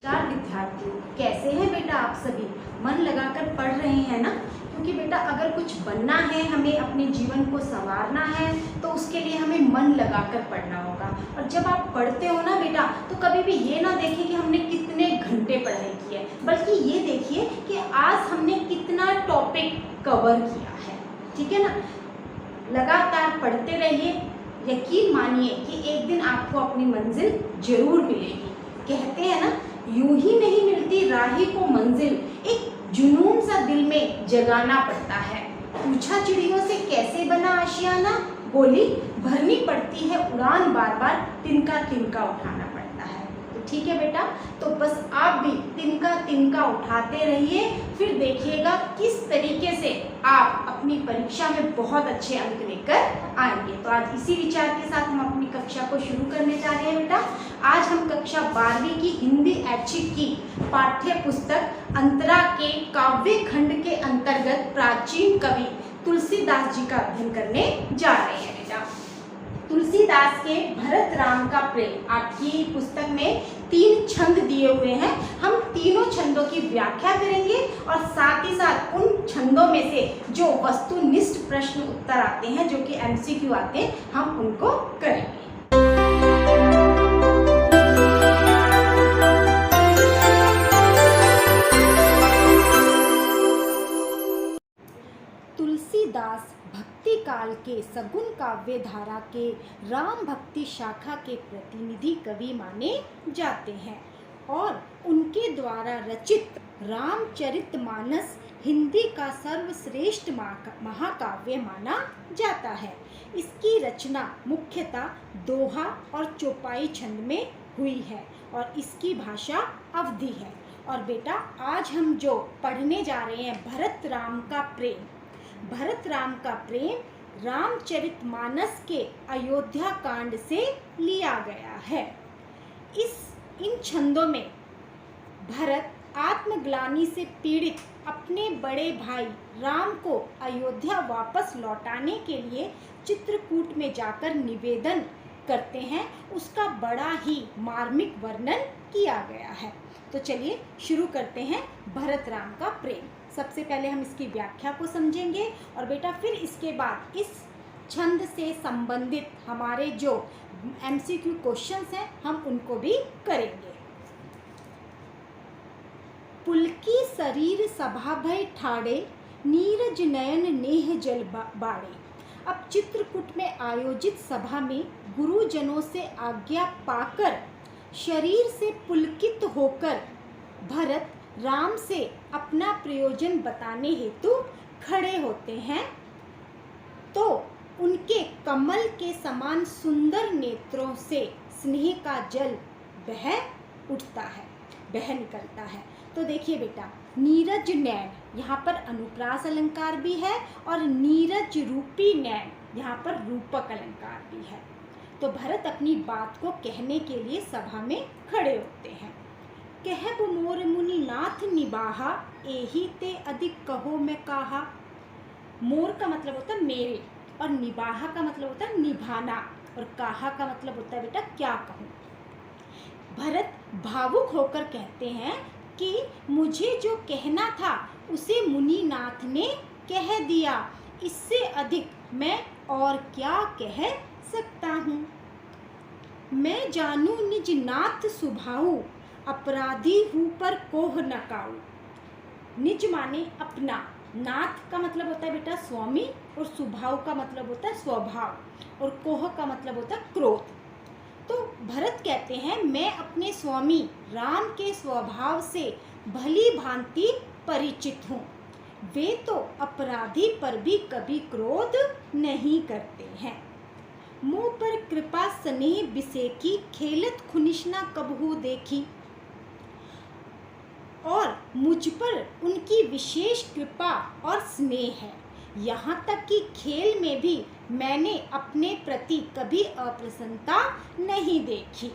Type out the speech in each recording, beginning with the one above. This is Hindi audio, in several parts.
नमस्कार विद्यार्थियों, कैसे हैं बेटा आप सभी। मन लगाकर पढ़ रहे हैं ना। क्योंकि बेटा अगर कुछ बनना है, हमें अपने जीवन को संवारना है तो उसके लिए हमें मन लगाकर पढ़ना होगा। और जब आप पढ़ते हो ना बेटा, तो कभी भी ये ना देखें कि हमने कितने घंटे पढ़ाई की है, बल्कि ये देखिए कि आज हमने कितना टॉपिक कवर किया है। ठीक है ना। लगातार पढ़ते रहिए, यकीन मानिए कि एक दिन आपको अपनी मंजिल जरूर मिलेगी। कहते हैं ना, यूं ही नहीं मिलती राही को मंजिल, एक जुनून सा दिल में जगाना पड़ता है। पूछा चिड़ियों से कैसे बना आशियाना, बोली भरनी पड़ती है उड़ान, बार बार तिनका तिनका उठाना पड़ता है। तो ठीक है बेटा, तो बस आप भी तिनका तिनका उठाते रहिए, फिर देखिएगा किस तरीके से आप अपनी परीक्षा में बहुत अच्छे अंक लेकर आएंगे। तो आज इसी विचार के साथ हम अपनी कक्षा को शुरू करने जा रहे हैं बेटा। आज हम कक्षा 12वीं की हिंदी ऐच्छिक की पाठ्य पुस्तक अंतरा के काव्य खंड के अंतर्गत प्राचीन कवि तुलसीदास जी का अध्ययन करने जा रहे हैं बेटा। तुलसीदास के भरत राम का प्रेम आपकी पुस्तक में 3 छंद दिए हुए हैं। हम तीनों छंदों की व्याख्या करेंगे और साथ ही साथ उन छंदों में से जो वस्तुनिष्ठ प्रश्न उत्तर आते हैं, जो कि MCQ आते हैं, हम उनको करेंगे। तुलसीदास भक्ति काल के सगुन काव्य धारा के राम भक्ति शाखा के प्रतिनिधि कवि माने जाते हैं और उनके द्वारा रचित रामचरितमानस हिंदी का सर्वश्रेष्ठ महाकाव्य माना जाता है। इसकी रचना मुख्यतः दोहा और चौपाई छंद में हुई है और इसकी भाषा अवधी है। और बेटा आज हम जो पढ़ने जा रहे हैं भरत राम का प्रेम, भरत राम का प्रेम रामचरितमानस के अयोध्या कांड से लिया गया है। इन छंदों में भरत आत्मग्लानि से पीड़ित अपने बड़े भाई राम को अयोध्या वापस लौटाने के लिए चित्रकूट में जाकर निवेदन करते हैं। उसका बड़ा ही मार्मिक वर्णन किया गया है। तो चलिए शुरू करते हैं भरत राम का प्रेम। सबसे पहले हम इसकी व्याख्या को समझेंगे और बेटा फिर इसके बाद इस छंद से संबंधित हमारे जो MCQ क्वेश्चंस हैं हम उनको भी करेंगे। पुलकी शरीर सभा भय ठाड़े, नीरज नयन नेह जल बाड़े। अब चित्रकूट में आयोजित सभा में गुरुजनों से आज्ञा पाकर शरीर से पुलकित होकर भरत राम से अपना प्रयोजन बताने हेतु खड़े होते हैं, तो उनके कमल के समान सुंदर नेत्रों से स्नेह का जल बह उठता है, बह निकलता है। तो देखिए बेटा, नीरज नैन, यहाँ पर अनुप्रास अलंकार भी है और नीरज रूपी नैन, यहाँ पर रूपक अलंकार भी है। तो भरत अपनी बात को कहने के लिए सभा में खड़े होते हैं। कहब मोर मुनि नाथ निबाहा, एही ते अधिक कहो मैं काहा। मोर का मतलब होता है मेरे और निबाहा का मतलब होता है निभाना और काहा का मतलब होता है बेटा क्या कहूँ। भरत भावुक होकर कहते हैं कि मुझे जो कहना था उसे मुनिनाथ ने कह दिया, इससे अधिक मैं और क्या कह सकता हूँ। मैं जानू निज नाथ सुभाऊ, अपराधी हूँ पर कोह न काऊ। निज माने अपना, नाथ का मतलब होता है बेटा स्वामी और सुभाव का मतलब होता है स्वभाव और कोह का मतलब होता है क्रोध। तो भरत कहते हैं मैं अपने स्वामी राम के स्वभाव से भली भांति परिचित हूँ। वे तो अपराधी पर भी कभी क्रोध नहीं करते हैं। मुँह पर कृपा स्नेह बिसेकी, खेलत खुनिशना कबहू देखी। और मुझ पर उनकी विशेष कृपा और स्नेह है, यहाँ तक कि खेल में भी मैंने अपने प्रति कभी अप्रसन्नता नहीं देखी।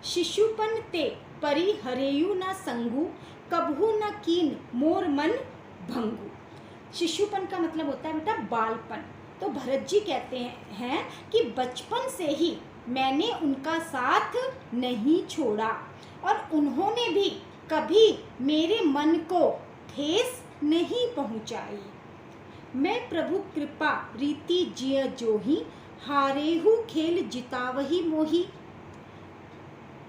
शिशुपन ते परि हरेयु न संगु, कबहू न कीन मोर मन भंगु। शिशुपन का मतलब होता है बेटा बालपन। तो भरत जी कहते हैं कि बचपन से ही मैंने उनका साथ नहीं छोड़ा और उन्होंने भी कभी मेरे मन को ठेस नहीं पहुँचाई। मैं प्रभु कृपा रीति जिय जोही, हारेहु खेल जितावही मोही।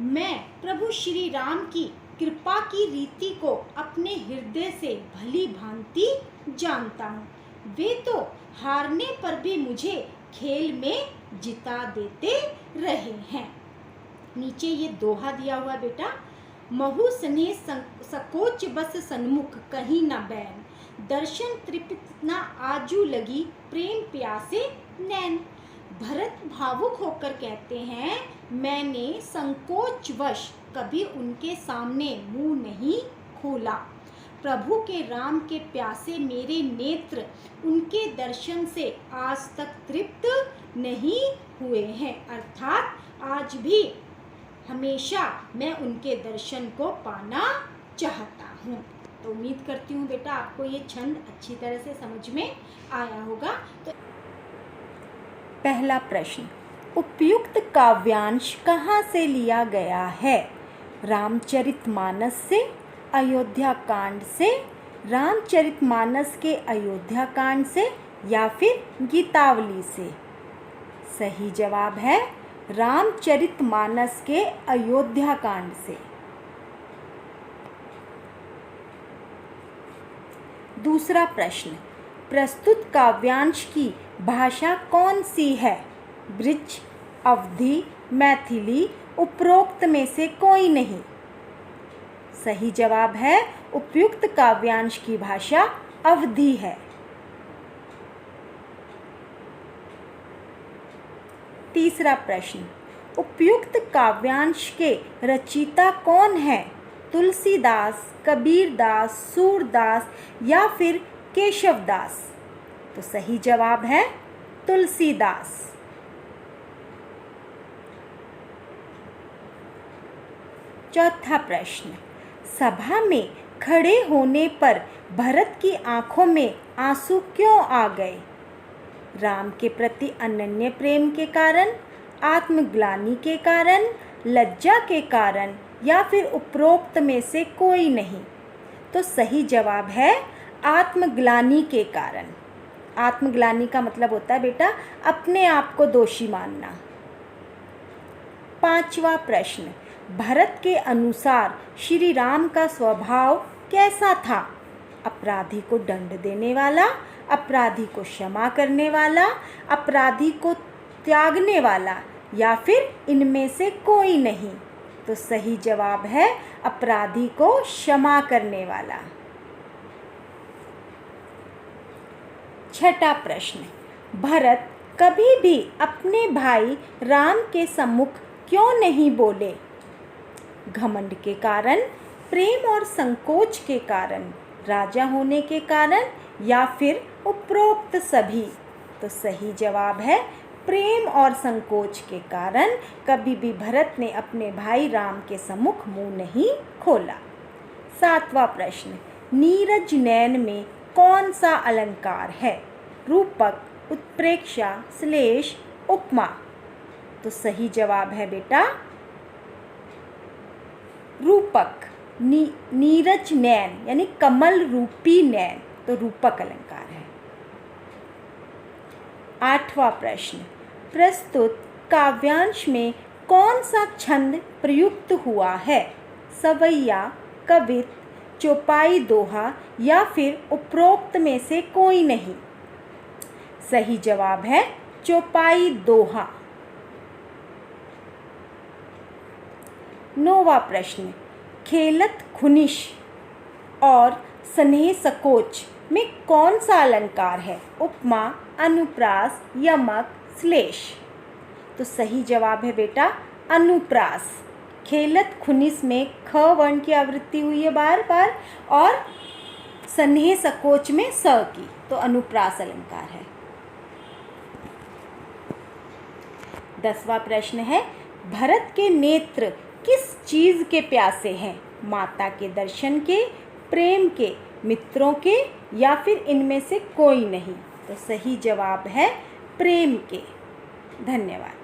मैं प्रभु श्री राम की कृपा की रीति को अपने हृदय से भली भांति जानता हूँ। वे तो हारने पर भी मुझे खेल में जिता देते रहे हैं। नीचे ये दोहा दिया हुआ बेटा, महु स्नेह सकोच बस सन्मुख कहीं न बैन, दर्शन तृप्त न आजू लगी प्रेम प्यासे नैन। भरत भावुक होकर कहते हैं, मैंने संकोचवश कभी उनके सामने मुंह नहीं खोला। प्रभु के राम के प्यासे मेरे नेत्र उनके दर्शन से आज तक तृप्त नहीं हुए हैं, अर्थात आज भी हमेशा मैं उनके दर्शन को पाना चाहता हूँ। तो उम्मीद करती हूँ बेटा आपको ये छंद अच्छी तरह से समझ में आया होगा। तो पहला प्रश्न, उपयुक्त काव्यांश कहाँ से लिया गया है? रामचरितमानस से, अयोध्या कांड से, रामचरितमानस के अयोध्या कांड से या फिर गीतावली से? सही जवाब है रामचरितमानस के अयोध्या कांड से। दूसरा प्रश्न, प्रस्तुत काव्यांश की भाषा कौन सी है? ब्रिज, अवधी, मैथिली, उपरोक्त में से कोई नहीं। सही जवाब है उपयुक्त काव्यांश की भाषा अवधी है। तीसरा प्रश्न, उपयुक्त काव्यांश के रचयिता कौन है? तुलसीदास, कबीरदास, सूरदास या फिर केशवदास? तो सही जवाब है तुलसीदास। चौथा प्रश्न, सभा में खड़े होने पर भरत की आंखों में आंसू क्यों आ गए? राम के प्रति अनन्य प्रेम के कारण, आत्मग्लानि के कारण, लज्जा के कारण या फिर उपरोक्त में से कोई नहीं? तो सही जवाब है आत्मग्लानि के कारण। आत्मग्लानि का मतलब होता है बेटा अपने आप को दोषी मानना। पांचवा प्रश्न, भरत के अनुसार श्री राम का स्वभाव कैसा था? अपराधी को दंड देने वाला, अपराधी को क्षमा करने वाला, अपराधी को त्यागने वाला या फिर इनमें से कोई नहीं? तो सही जवाब है अपराधी को क्षमा करने वाला। छठा प्रश्न, भरत कभी भी अपने भाई राम के सम्मुख क्यों नहीं बोले? घमंड के कारण, प्रेम और संकोच के कारण, राजा होने के कारण या फिर उपरोक्त सभी? तो सही जवाब है प्रेम और संकोच के कारण कभी भी भरत ने अपने भाई राम के सम्मुख मुंह नहीं खोला। सातवां प्रश्न, नीरज नयन में कौन सा अलंकार है? रूपक, उत्प्रेक्षा, श्लेष, उपमा? तो सही जवाब है बेटा रूपक। नीरज नयन यानी कमल रूपी नयन, तो रूपक अलंकार है। आठवां प्रश्न, प्रस्तुत काव्यांश में कौन सा छंद प्रयुक्त हुआ है? सवैया, कवित, चौपाई दोहा या फिर उपरोक्त में से कोई नहीं? सही जवाब है चौपाई दोहा। नौवां प्रश्न, खेलत खुनिश और स्नेह सकोच में कौन सा अलंकार है? उपमा, अनुप्रास, यमक, श्लेष? तो सही जवाब है बेटा अनुप्रास। खेलत खुनिस में ख वर्ण की आवृत्ति हुई है बार बार और स्नेह सकोच में स की, तो अनुप्रास अलंकार है। 10वां प्रश्न है, भरत के नेत्र किस चीज़ के प्यासे हैं? माता के दर्शन के, प्रेम के, मित्रों के या फिर इनमें से कोई नहीं? तो सही जवाब है प्रेम के। धन्यवाद।